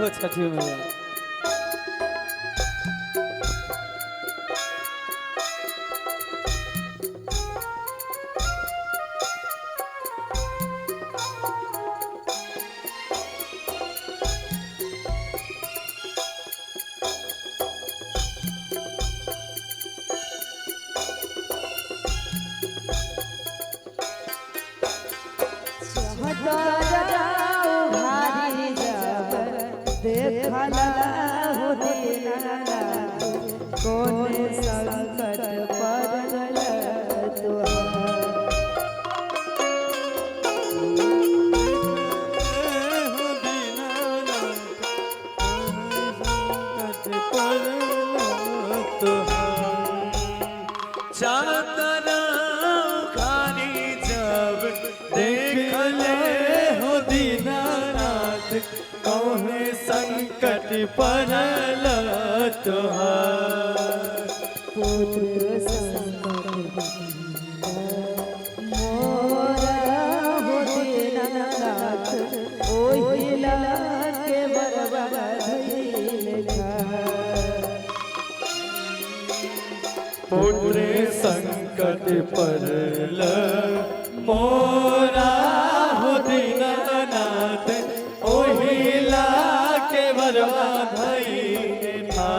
हो छठी मैया। देखला हो दीनानाथ कौन संकट पड़ल कौने संकट पड़ल तुहार पुत्र संकट मोरा हो दीनानाथ ओहिला के बरबद पुत्र संकट पड़ल मोरा हो दीनानाथ ओहिला के बरबा धइले था।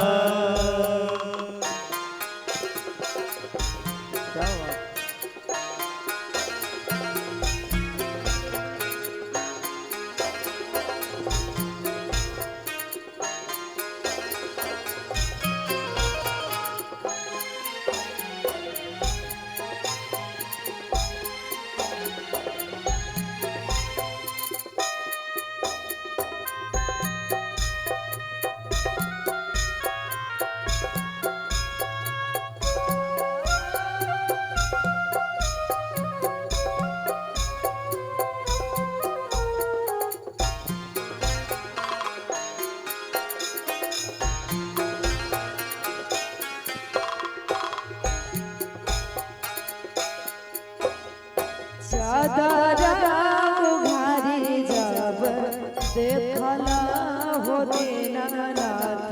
घारी जब देखला हो दीनानाथ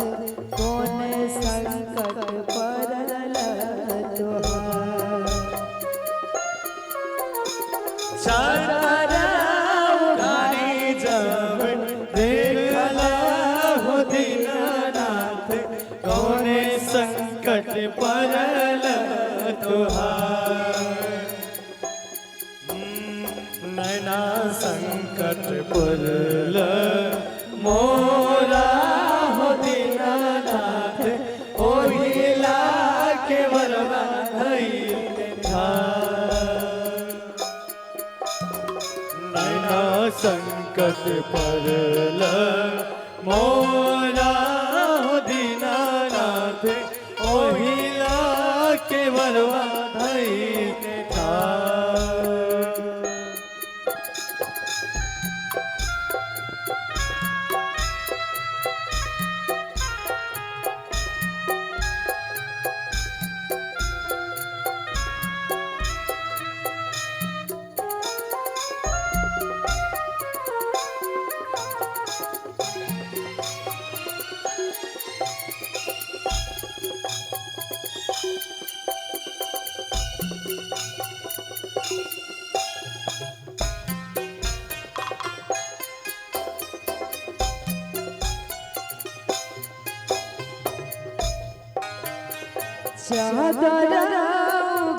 कौन संकट पड़ल तुहार घारी जब देखला हो दीनानाथ कौने संकट पड़ल तुहार नैना संकट पड़ल मोरा हो दीनानाथ ओहिला के बरबा धइले था। नैना संकट पड़ल मोरा हो दीनानाथ ओहिला के बरबा धइले था। चादर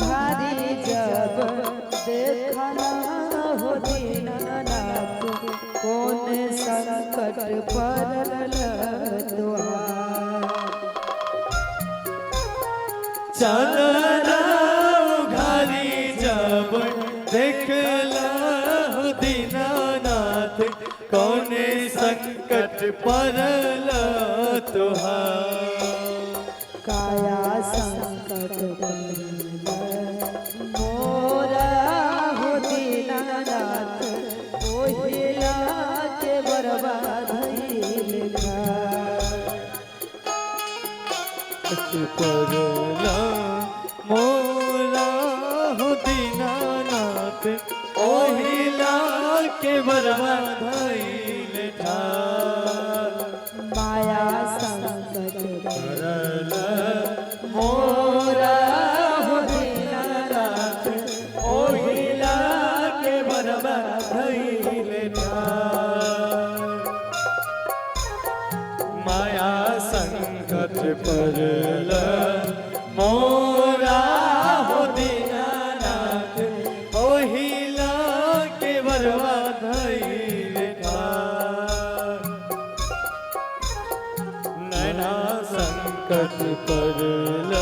भारी जब देखला हो दीनानाथ कौन संकट पड़ल तुहार चादर घारी जब देखला हो दीनानाथ कौने संकट पड़ल तुहार काया संकट मोरा हो दीनानाथ ओहिला के बरबा धइले पड़ला मोरा हो दीनानाथ ओहिला के बरबा धइले था। परल मोरा हो दीनानाथ ओहिला के बरबा धइले ठार माया संकट परल मोरा हो दीनानाथ ओहिला के बरबा धइले ठार नैना संकट परल